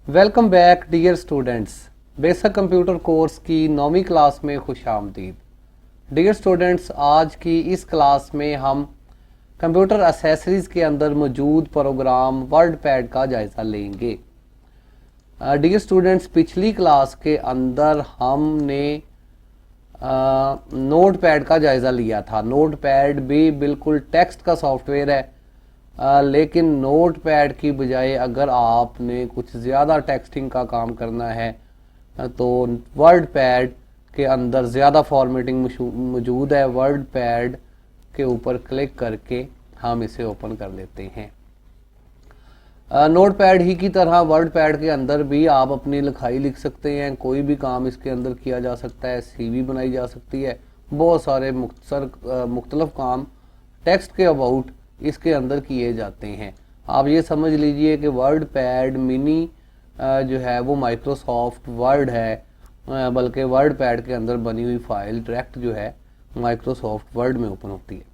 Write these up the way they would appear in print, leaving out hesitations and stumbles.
Welcome back dear students. Basic computer course की 9वीं class में खुशामदीद। डियर स्टूडेंट्स, आज की इस क्लास में हम कंप्यूटर एसेसरीज के अंदर मौजूद प्रोग्राम वर्ड पैड का जायज़ा लेंगे। डियर स्टूडेंट्स, पिछली क्लास के अंदर हमने नोट पैड का जायज़ा लिया था। नोट पैड भी बिल्कुल टेक्स्ट का सॉफ्टवेयर है, लेकिन नोट पैड की बजाय अगर आपने कुछ ज़्यादा टेक्सटिंग का काम करना है तो वर्ड पैड के अंदर ज़्यादा फॉर्मेटिंग मौजूद है। वर्ड पैड के ऊपर क्लिक करके हम इसे ओपन कर लेते हैं। नोट पैड ही की तरह वर्ड पैड के अंदर भी आप अपनी लिखाई लिख सकते हैं, कोई भी काम इसके अंदर किया जा सकता है, सीवी बनाई जा सकती है, बहुत सारे मुख्तलिफ काम टेक्स्ट के अबाउट इसके अंदर किए जाते हैं। आप ये समझ लीजिए कि वर्ड पैड मिनी जो है वो माइक्रोसॉफ्ट वर्ड है, बल्कि वर्ड पैड के अंदर बनी हुई फाइल डायरेक्ट जो है माइक्रोसॉफ्ट वर्ड में ओपन होती है।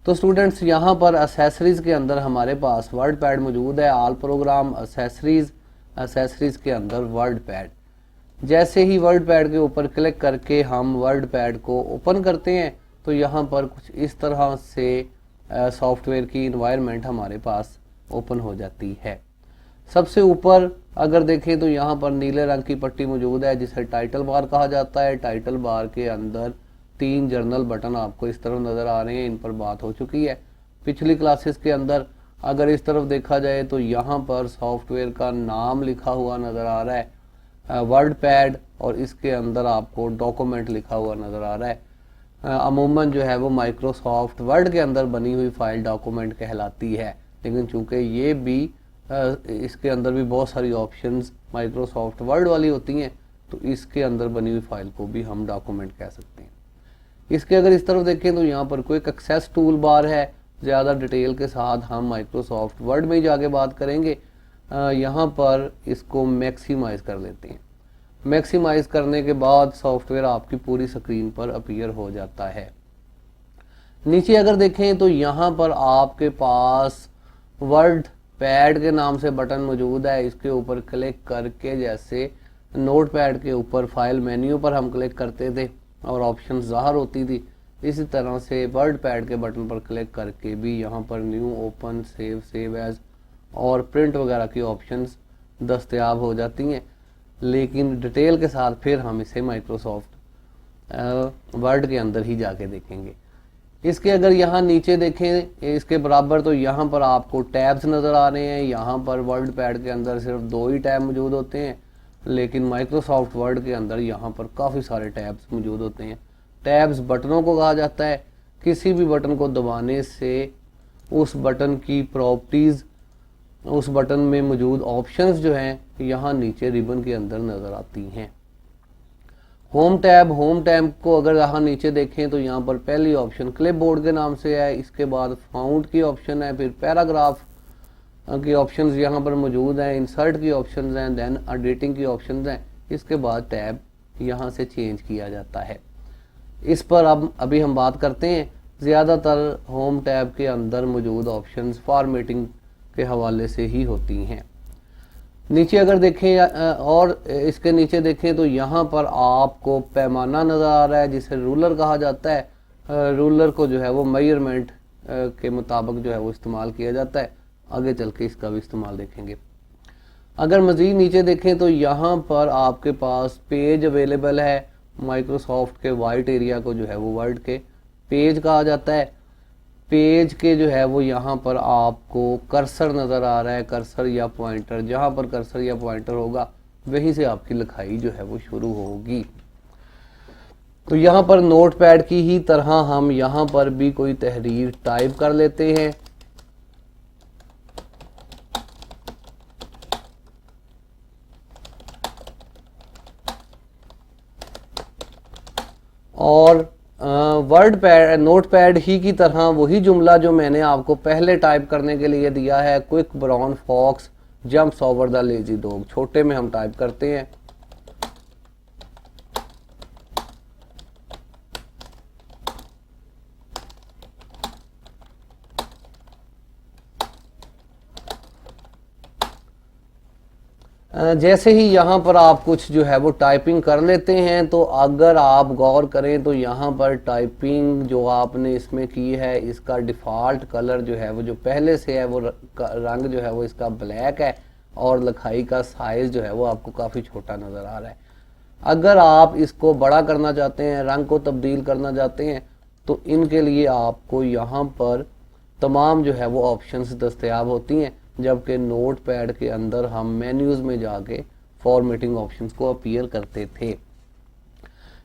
तो स्टूडेंट्स, यहाँ पर एसेसरीज़ के अंदर हमारे पास वर्ड पैड मौजूद है। आल प्रोग्राम एसेसरीज़ के अंदर वर्ड पैड। जैसे ही वर्ड पैड के ऊपर क्लिक करके हम वर्ड पैड को ओपन करते हैं तो यहाँ पर कुछ इस तरह से सॉफ्टवेयर की इन्वायरमेंट हमारे पास ओपन हो जाती है। सबसे ऊपर अगर देखें तो यहाँ पर नीले रंग की पट्टी मौजूद है जिसे टाइटल बार कहा जाता है। टाइटल बार के अंदर 3 जर्नल बटन आपको इस तरफ नज़र आ रहे हैं, इन पर बात हो चुकी है पिछली क्लासेस के अंदर। अगर इस तरफ देखा जाए तो यहाँ पर सॉफ्टवेयर का नाम लिखा हुआ नज़र आ रहा है वर्ड पैड, और इसके अंदर आपको डॉक्यूमेंट लिखा हुआ नज़र आ रहा है। अमूमन जो है वो माइक्रोसॉफ्ट वर्ड के अंदर बनी हुई फाइल डॉक्यूमेंट कहलाती है, लेकिन चूंकि ये भी इसके अंदर भी बहुत सारी ऑप्शंस माइक्रोसॉफ्ट वर्ड वाली होती हैं, तो इसके अंदर बनी हुई फाइल को भी हम डॉक्यूमेंट कह सकते हैं। इसके अगर इस तरफ देखें तो यहाँ पर क्विक एक्सेस टूल बार है। ज़्यादा डिटेल के साथ हम माइक्रोसॉफ्ट वर्ड में ही जाके बात करेंगे। यहाँ पर इसको मैक्सिमाइज कर लेते हैं। मैक्सिमाइज करने के बाद सॉफ्टवेयर आपकी पूरी स्क्रीन पर अपीयर हो जाता है। नीचे अगर देखें तो यहाँ पर आपके पास वर्ड पैड के नाम से बटन मौजूद है। इसके ऊपर क्लिक करके, जैसे नोट पैड के ऊपर फाइल मेन्यू पर हम क्लिक करते थे और ऑप्शन ज़ाहिर होती थी, इसी तरह से वर्ड पैड के बटन पर क्लिक करके भी यहाँ पर न्यू, ओपन, सेव एज और प्रिंट वगैरह की ऑप्शंस दस्तयाब हो जाती हैं। लेकिन डिटेल के साथ फिर हम इसे माइक्रोसॉफ्ट वर्ड के अंदर ही जाके देखेंगे। इसके अगर यहाँ नीचे देखें इसके बराबर, तो यहाँ पर आपको टैब्स नज़र आ रहे हैं। यहाँ पर वर्ड पैड के अंदर सिर्फ 2 ही टैब मौजूद होते हैं, लेकिन माइक्रोसॉफ्ट वर्ड के अंदर यहाँ पर काफ़ी सारे टैब्स मौजूद होते हैं। टैब्स बटनों को कहा जाता है। किसी भी बटन को दबाने से उस बटन की प्रॉपर्टीज़, उस बटन में मौजूद ऑप्शंस जो हैं यहाँ नीचे रिबन के अंदर नज़र आती हैं। होम टैब को अगर यहाँ नीचे देखें तो यहाँ पर पहली ऑप्शन क्लिपबोर्ड के नाम से है। इसके बाद फाउंट की ऑप्शन है, फिर पैराग्राफ की ऑप्शंस यहाँ पर मौजूद हैं, इंसर्ट की ऑप्शंस हैं, देन एडिटिंग की ऑप्शंस हैं। इसके बाद टैब यहाँ से चेंज किया जाता है। इस पर अब अभी हम बात करते हैं। ज़्यादातर होम टैब के अंदर मौजूद ऑप्शंस फॉर्मेटिंग के हवाले से ही होती हैं। नीचे अगर देखें और इसके नीचे देखें तो यहाँ पर आपको पैमाना नज़र आ रहा है जिसे रूलर कहा जाता है। रूलर को जो है वो मेजरमेंट के मुताबिक जो है वो इस्तेमाल किया जाता है। आगे चल के इसका भी इस्तेमाल देखेंगे। अगर मज़ीद नीचे देखें तो यहाँ पर आपके पास पेज अवेलेबल है। माइक्रोसॉफ्ट के वाइट एरिया को जो है वो वर्ड के पेज कहा जाता है। पेज के जो है वो यहाँ पर आपको कर्सर नज़र आ रहा है, कर्सर या पॉइंटर। जहाँ पर कर्सर या पॉइंटर होगा वहीं से आपकी लिखाई जो है वो शुरू होगी। तो यहाँ पर नोट पैड की ही तरह हम यहाँ पर भी कोई तहरीर टाइप कर लेते हैं। और वर्ड पैड, नोट पैड ही की तरह वही जुमला जो मैंने आपको पहले टाइप करने के लिए दिया है, quick brown fox jumps over the lazy dog, छोटे में हम टाइप करते हैं। जैसे ही यहाँ पर आप कुछ जो है वो टाइपिंग कर लेते हैं, तो अगर आप गौर करें तो यहाँ पर टाइपिंग जो आपने इसमें की है, इसका डिफ़ॉल्ट कलर जो है वो जो पहले से है वो रंग जो है वो इसका ब्लैक है, और लिखाई का साइज़ जो है वो आपको काफ़ी छोटा नज़र आ रहा है। अगर आप इसको बड़ा करना चाहते हैं, रंग को तब्दील करना चाहते हैं, तो इनके लिए आपको यहाँ पर तमाम जो है वो ऑप्शंस दस्तयाब होती हैं, जबकि नोट पैड के अंदर हम मेन्यूज़ में जाके फॉर्मेटिंग ऑप्शंस को अपीयर करते थे।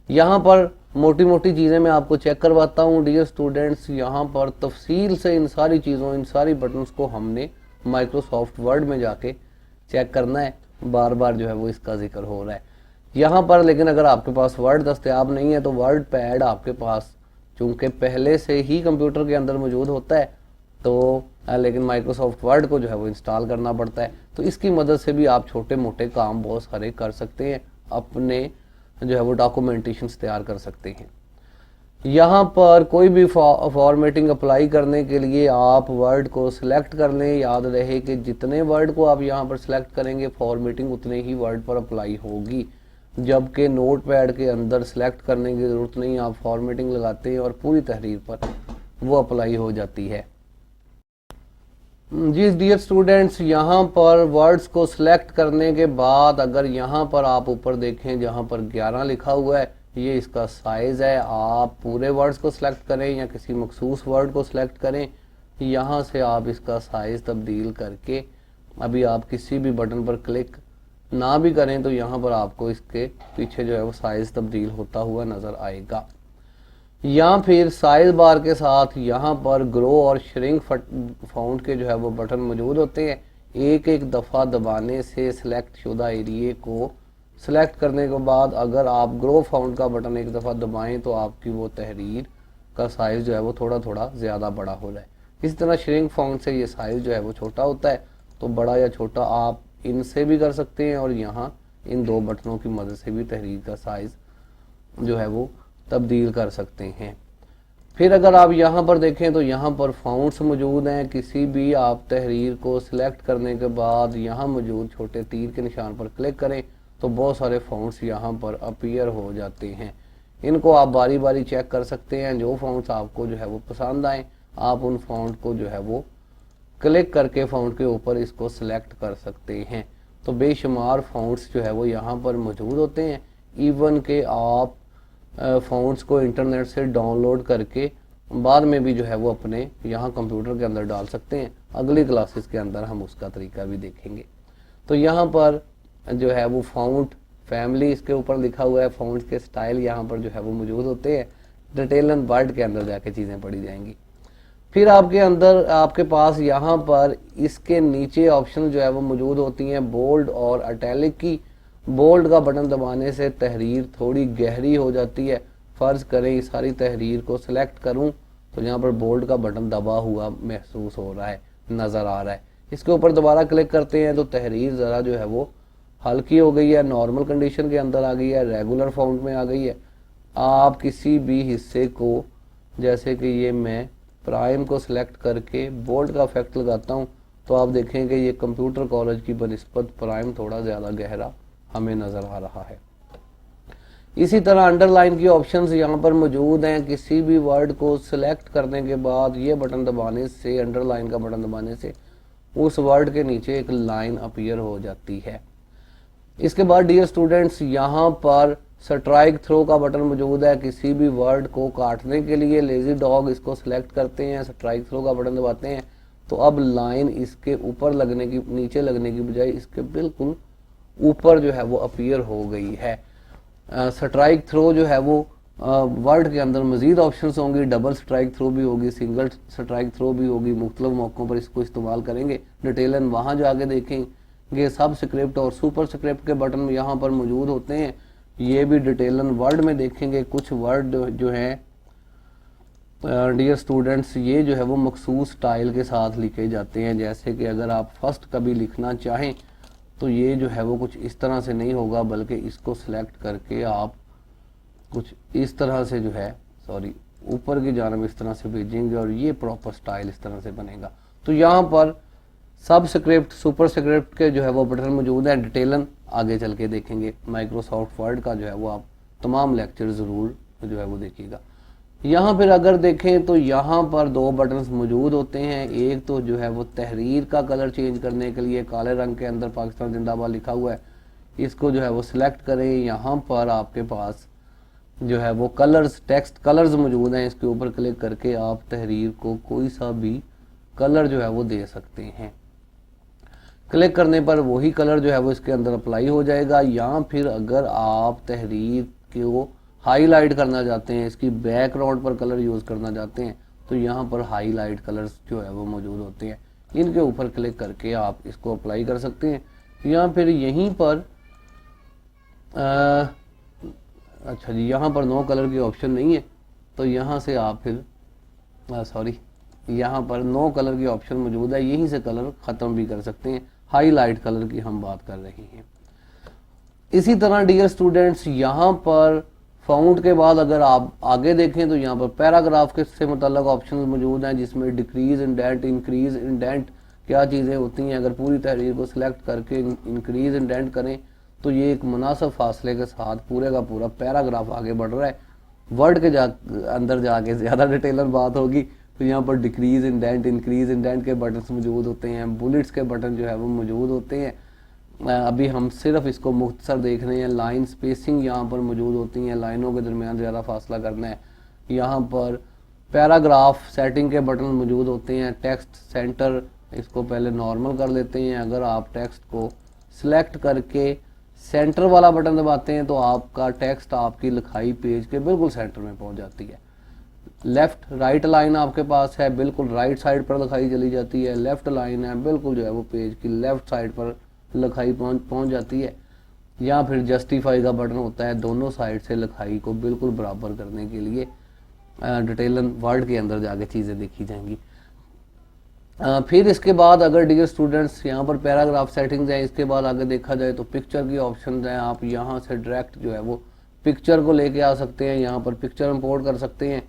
यहाँ पर मोटी मोटी चीज़ें मैं आपको चेक करवाता हूँ डियर स्टूडेंट्स। यहाँ पर तफसील से इन सारी चीज़ों, इन सारी बटन्स को हमने माइक्रोसॉफ्ट वर्ड में जाके चेक करना है। बार बार जो है वो इसका जिक्र हो रहा है यहाँ पर, लेकिन अगर आपके पास वर्ड दस्तयाब नहीं है तो वर्ड पैड आपके पास चूँकि पहले से ही कंप्यूटर के अंदर मौजूद होता है, तो लेकिन माइक्रोसॉफ्ट वर्ड को जो है वो इंस्टॉल करना पड़ता है। तो इसकी मदद से भी आप छोटे मोटे काम बहुत सारे कर सकते हैं, अपने जो है वो डॉक्यूमेंटेशंस तैयार कर सकते हैं। यहाँ पर कोई भी फॉर्मेटिंग अप्लाई करने के लिए आप वर्ड को सिलेक्ट कर लें। याद रहे कि जितने वर्ड को आप यहाँ पर सिलेक्ट करेंगे, फॉर्मेटिंग उतने ही वर्ड पर अप्लाई होगी, जबकि नोट पैड के अंदर सेलेक्ट करने की ज़रूरत नहीं, आप फॉर्मेटिंग लगाते हैं और पूरी तहरीर पर वो अप्लाई हो जाती है। जी डियर स्टूडेंट्स, यहाँ पर वर्ड्स को सिलेक्ट करने के बाद अगर यहाँ पर आप ऊपर देखें जहाँ पर 11 लिखा हुआ है, ये इसका साइज़ है। आप पूरे वर्ड्स को सिलेक्ट करें या किसी मखसूस वर्ड को सिलेक्ट करें, यहाँ से आप इसका साइज़ तब्दील करके, अभी आप किसी भी बटन पर क्लिक ना भी करें तो यहाँ पर आपको इसके पीछे जो है वो साइज़ तब्दील होता हुआ नज़र आएगा। या फिर साइज बार के साथ यहाँ पर ग्रो और श्रिंक फ़ॉन्ट के जो है वो बटन मौजूद होते हैं। एक एक दफ़ा दबाने से सिलेक्ट शुदा एरिए को सिलेक्ट करने के बाद अगर आप ग्रो फ़ॉन्ट का बटन एक दफ़ा दबाएं तो आपकी वो तहरीर का साइज़ जो है वो थोड़ा थोड़ा ज़्यादा बड़ा हो जाए। इसी तरह श्रिंक फ़ॉन्ट से ये साइज़ जो है वो छोटा होता है, तो बड़ा या छोटा आप इनसे भी कर सकते हैं, और यहाँ इन दो बटनों की मदद से भी तहरीर का साइज़ जो है वो तब्दील कर सकते हैं। फिर अगर आप यहाँ पर देखें तो यहाँ पर फ़ॉन्ट्स मौजूद हैं। किसी भी आप तहरीर को सिलेक्ट करने के बाद यहाँ मौजूद छोटे तीर के निशान पर क्लिक करें तो बहुत सारे फ़ॉन्ट्स यहाँ पर अपीयर हो जाते हैं। इनको आप बारी बारी चेक कर सकते हैं। जो फ़ॉन्ट्स आपको जो है वो पसंद आए, आप उन फ़ॉन्ट को जो है वो क्लिक करके फ़ॉन्ट के ऊपर इसको सिलेक्ट कर सकते हैं। तो बेशुमार फ़ॉन्ट्स जो है वो यहाँ पर मौजूद होते हैं। इवन के आप फ़ॉन्ट्स को इंटरनेट से डाउनलोड करके बाद में भी जो है वो अपने यहाँ कंप्यूटर के अंदर डाल सकते हैं। अगली क्लासेस के अंदर हम उसका तरीका भी देखेंगे। तो यहाँ पर जो है वो फ़ॉन्ट फैमिली इसके ऊपर लिखा हुआ है। फ़ॉन्ट्स के स्टाइल यहाँ पर जो है वो मौजूद होते हैं। डिटेल एंड वर्ड के अंदर जाके चीज़ें पढ़ी जाएंगी। फिर आपके पास यहाँ पर इसके नीचे ऑप्शन जो है वो मौजूद होती हैं बोल्ड और अटैलिक की। बोल्ड का बटन दबाने से तहरीर थोड़ी गहरी हो जाती है। फ़र्ज़ करें इस सारी तहरीर को सिलेक्ट करूं तो यहाँ पर बोल्ड का बटन दबा हुआ महसूस हो रहा है, नज़र आ रहा है। इसके ऊपर दोबारा क्लिक करते हैं तो तहरीर ज़रा जो है वो हल्की हो गई है, नॉर्मल कंडीशन के अंदर आ गई है, रेगुलर फॉन्ट में आ गई है। आप किसी भी हिस्से को, जैसे कि ये मैं प्राइम को सिलेक्ट करके बोल्ड का इफेक्ट लगाता हूँ, तो आप देखेंगे ये कंप्यूटर कॉलेज की बनिस्बत प्राइम थोड़ा ज़्यादा गहरा हमें नज़र आ रहा है। इसी तरह अंडरलाइन की ऑप्शंस यहाँ पर मौजूद हैं। किसी भी वर्ड को सिलेक्ट करने के बाद ये बटन दबाने से, अंडरलाइन का बटन दबाने से उस वर्ड के नीचे एक लाइन अपीयर हो जाती है। इसके बाद डियर स्टूडेंट्स, यहाँ पर स्ट्राइक थ्रो का बटन मौजूद है। किसी भी वर्ड को काटने के लिए लेजी डॉग इसको सिलेक्ट करते हैं, स्ट्राइक थ्रो का बटन दबाते हैं, तो अब लाइन इसके ऊपर लगने की, नीचे लगने की बजाय इसके बिल्कुल ऊपर जो है वो अपीयर हो गई है। स्ट्राइक थ्रो जो है वो वर्ड के अंदर मज़ीद ऑप्शंस होंगी। डबल स्ट्राइक थ्रो भी होगी, सिंगल स्ट्राइक थ्रो भी होगी। मुख्तलिफ मौक़ों पर इसको इस्तेमाल करेंगे। डिटेलन वहाँ जाके देखेंगे। सब स्क्रिप्ट और सुपर स्क्रिप्ट के बटन यहाँ पर मौजूद होते हैं। ये भी डिटेलन वर्ड में देखेंगे। कुछ वर्ड जो हैं डियर स्टूडेंट्स, ये जो है वो मखसूस स्टाइल के साथ लिखे जाते हैं। जैसे कि अगर आप फर्स्ट कभी लिखना चाहें तो ये जो है वो कुछ इस तरह से नहीं होगा, बल्कि इसको सिलेक्ट करके आप कुछ इस तरह से जो है ऊपर की जानब इस तरह से भेजेंगे और ये प्रॉपर स्टाइल इस तरह से बनेगा। तो यहाँ पर सब स्क्रिप्ट, सुपर स्क्रिप्ट के जो है वो बटन मौजूद हैं। डिटेलन आगे चल के देखेंगे। माइक्रोसॉफ्ट वर्ड का जो है वो आप तमाम लेक्चर ज़रूर जो है वो देखिएगा। यहाँ फिर अगर देखें तो यहाँ पर दो बटन्स मौजूद होते हैं। एक तो जो है वो तहरीर का कलर चेंज करने के लिए काले रंग के अंदर पाकिस्तान जिंदाबाद लिखा हुआ है, इसको जो है वो सिलेक्ट करें। यहाँ पर आपके पास जो है वो कलर्स, टेक्स्ट कलर्स मौजूद हैं। इसके ऊपर क्लिक करके आप तहरीर को कोई सा भी कलर जो है वो दे सकते हैं। क्लिक करने पर वही कलर जो है वो इसके अंदर अप्लाई हो जाएगा। या फिर अगर आप तहरीर को हाईलाइट करना चाहते हैं, इसकी बैकग्राउंड पर कलर यूज़ करना चाहते हैं, तो यहाँ पर हाईलाइट कलर्स जो है वो मौजूद होते हैं। इनके ऊपर क्लिक करके आप इसको अप्लाई कर सकते हैं। या फिर यहीं पर अच्छा जी, यहाँ पर नो कलर की ऑप्शन नहीं है, तो यहाँ से आप फिर यहाँ पर नो कलर की ऑप्शन मौजूद है, यहीं से कलर ख़त्म भी कर सकते हैं। हाईलाइट कलर की हम बात कर रहे हैं। इसी तरह डियर स्टूडेंट्स, यहाँ पर फाउंड के बाद अगर आप आगे देखें तो यहाँ पर पैराग्राफ के से मुतल्लक ऑप्शन मौजूद हैं, जिसमें डिक्रीज इंडेंट, इंक्रीज इंडेंट क्या चीज़ें होती हैं। अगर पूरी तहरीर को सिलेक्ट करके इंक्रीज इंडेंट करें तो ये एक मुनासिब फासले के साथ पूरे का पूरा पैराग्राफ आगे बढ़ रहा है। वर्ड के अंदर जाके ज़्यादा डिटेलर बात होगी, तो यहाँ पर डिक्रीज इंडेंट, इंक्रीज इंडेंट के बटन्स मौजूद होते हैं। बुलेट्स के बटन जो है वो मौजूद होते हैं। अभी हम सिर्फ इसको मुख्तसर देख रहे हैं। लाइन स्पेसिंग यहाँ पर मौजूद होती हैं, लाइनों के दरमियान ज़्यादा फासला करना है। यहाँ पर पैराग्राफ सेटिंग के बटन मौजूद होते हैं। टेक्स्ट सेंटर, इसको पहले नॉर्मल कर लेते हैं। अगर आप टेक्स्ट को सिलेक्ट करके सेंटर वाला बटन दबाते हैं तो आपका टेक्स्ट, आपकी लिखाई पेज के बिल्कुल सेंटर में पहुँच जाती है। लेफ्ट राइट लाइन आपके पास है, बिल्कुल राइट साइड पर लिखाई चली जाती है। लेफ्ट लाइन है, बिल्कुल जो है वो पेज की लेफ्ट साइड पर लिखाई पहुंच जाती है। या फिर जस्टिफाई का बटन होता है, दोनों साइड से लिखाई को बिल्कुल बराबर करने के लिए। डिटेलन वर्ड के अंदर जाके चीज़ें देखी जाएंगी। फिर इसके बाद अगर डियर स्टूडेंट्स यहाँ पर पैराग्राफ सेटिंग्स हैं, इसके बाद आगे देखा जाए तो पिक्चर की ऑप्शन हैं। आप यहाँ से डायरेक्ट जो है वो पिक्चर को लेके आ सकते हैं। यहाँ पर पिक्चर इंपोर्ट कर सकते हैं।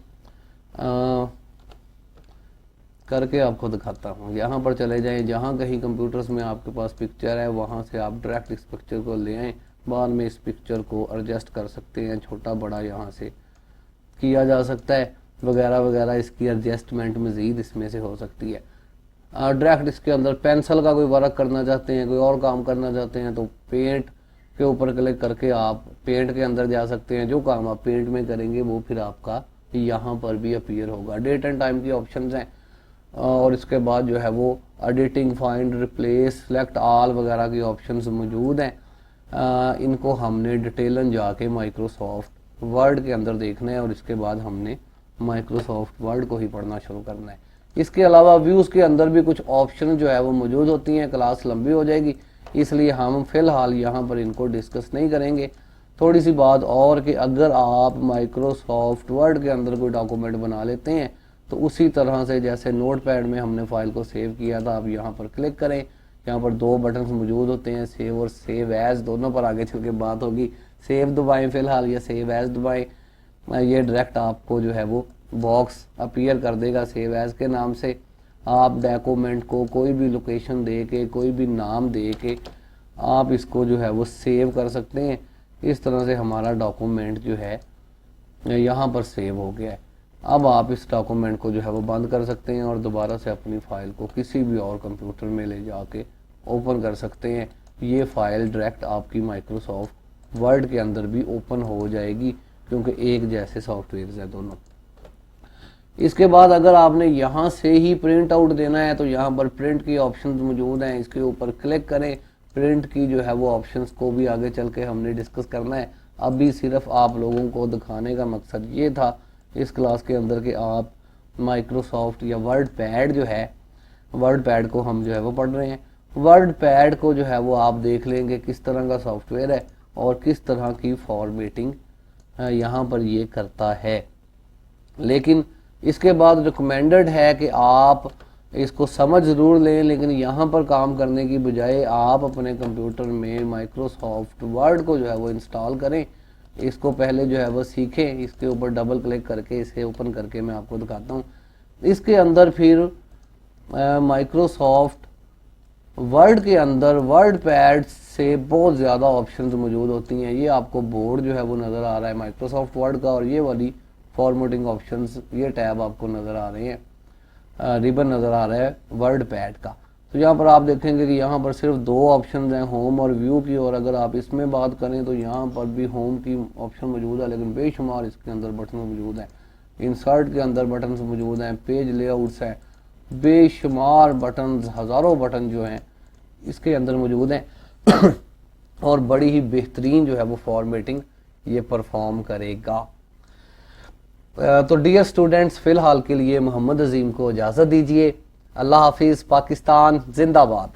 करके आपको दिखाता हूँ। यहाँ पर चले जाएं, जहाँ कहीं कंप्यूटर्स में आपके पास पिक्चर है वहाँ से आप डायरेक्ट इस पिक्चर को ले आएँ। बाद में इस पिक्चर को एडजस्ट कर सकते हैं, छोटा बड़ा यहाँ से किया जा सकता है, वगैरह वगैरह। इसकी एडजस्टमेंट मज़ीद इसमें से हो सकती है। डायरेक्ट इसके अंदर पेंसिल का कोई वर्क करना चाहते हैं, कोई और काम करना चाहते हैं, तो पेंट के ऊपर क्लिक करके आप पेंट के अंदर जा सकते हैं। जो काम आप पेंट में करेंगे वो फिर आपका यहाँ पर भी अपीयर होगा। डेट एंड टाइम की ऑप्शंस हैं। और इसके बाद जो है वो editing, find, replace, select all वगैरह की ऑप्शंस मौजूद हैं। इनको हमने डिटेलन जाके माइक्रोसॉफ्ट वर्ड के अंदर देखना है और इसके बाद हमने माइक्रोसॉफ्ट वर्ड को ही पढ़ना शुरू करना है। इसके अलावा व्यूज़ के अंदर भी कुछ ऑप्शन जो है वो मौजूद होती हैं। क्लास लंबी हो जाएगी, इसलिए हम फ़िलहाल यहाँ पर इनको डिस्कस नहीं करेंगे। थोड़ी सी बात और कि अगर आप माइक्रोसॉफ्ट वर्ड के अंदर कोई डॉक्यूमेंट बना लेते हैं तो उसी तरह से जैसे नोटपैड में हमने फ़ाइल को सेव किया था, आप यहाँ पर क्लिक करें। यहाँ पर दो बटन्स मौजूद होते हैं, सेव और सेव एज, दोनों पर आगे चल के बात होगी। सेव दबाएं फ़िलहाल या सेव एज दबाएं, ये डायरेक्ट आपको जो है वो बॉक्स अपीयर कर देगा सेव एज के नाम से। आप डॉक्यूमेंट को कोई भी लोकेशन दे के, कोई भी नाम दे के आप इसको जो है वो सेव कर सकते हैं। इस तरह से हमारा डॉक्यूमेंट जो है यहाँ पर सेव हो गया है। अब आप इस डॉक्यूमेंट को जो है वो बंद कर सकते हैं और दोबारा से अपनी फ़ाइल को किसी भी और कंप्यूटर में ले जाके ओपन कर सकते हैं। ये फ़ाइल डायरेक्ट आपकी माइक्रोसॉफ्ट वर्ड के अंदर भी ओपन हो जाएगी, क्योंकि एक जैसे सॉफ्टवेयर है दोनों। इसके बाद अगर आपने यहाँ से ही प्रिंट आउट देना है तो यहाँ पर प्रिंट की ऑप्शंस मौजूद हैं, इसके ऊपर क्लिक करें। प्रिंट की जो है वो ऑप्शंस को भी आगे चल के हमने डिस्कस करना है। अभी सिर्फ आप लोगों को दिखाने का मकसद ये था इस क्लास के अंदर कि आप माइक्रोसॉफ्ट या वर्ड पैड जो है, वर्ड पैड को हम जो है वो पढ़ रहे हैं। वर्ड पैड को जो है वो आप देख लेंगे किस तरह का सॉफ्टवेयर है और किस तरह की फॉर्मेटिंग यहाँ पर ये करता है। लेकिन इसके बाद रिकमेंडेड है कि आप इसको समझ ज़रूर लें, लेकिन यहाँ पर काम करने की बजाय आप अपने कंप्यूटर में माइक्रोसॉफ्ट वर्ड को जो है वो इंस्टॉल करें। इसको पहले जो है वो सीखें। इसके ऊपर डबल क्लिक करके इसे ओपन करके मैं आपको दिखाता हूँ। इसके अंदर फिर माइक्रोसॉफ्ट वर्ड के अंदर वर्ड पैड से बहुत ज़्यादा ऑप्शंस मौजूद होती हैं। ये आपको बोर्ड जो है वो नज़र आ रहा है माइक्रोसॉफ्ट वर्ड का, और ये वाली फॉर्मेटिंग ऑप्शंस, ये टैब आपको नज़र आ रहे हैं, रिबन नज़र आ रहा है वर्ड पैड का। तो यहाँ पर आप देखेंगे कि यहाँ पर सिर्फ दो ऑप्शन हैं, होम और व्यू की, और अगर आप इसमें बात करें तो यहाँ पर भी होम की ऑप्शन मौजूद है, लेकिन बेशुमार इसके अंदर बटन मौजूद हैं। इंसर्ट के अंदर बटन मौजूद हैं, पेज लेआउट्स है, बेशुमार बटन, हज़ारों बटन जो हैं इसके अंदर मौजूद हैं और बड़ी ही बेहतरीन जो है वो फॉर्मेटिंग ये परफॉर्म करेगा। तो डियर स्टूडेंट्स, फ़िलहाल के लिए मोहम्मद अजीम को इजाज़त दीजिए। अल्लाह हाफिज़। पाकिस्तान जिंदाबाद।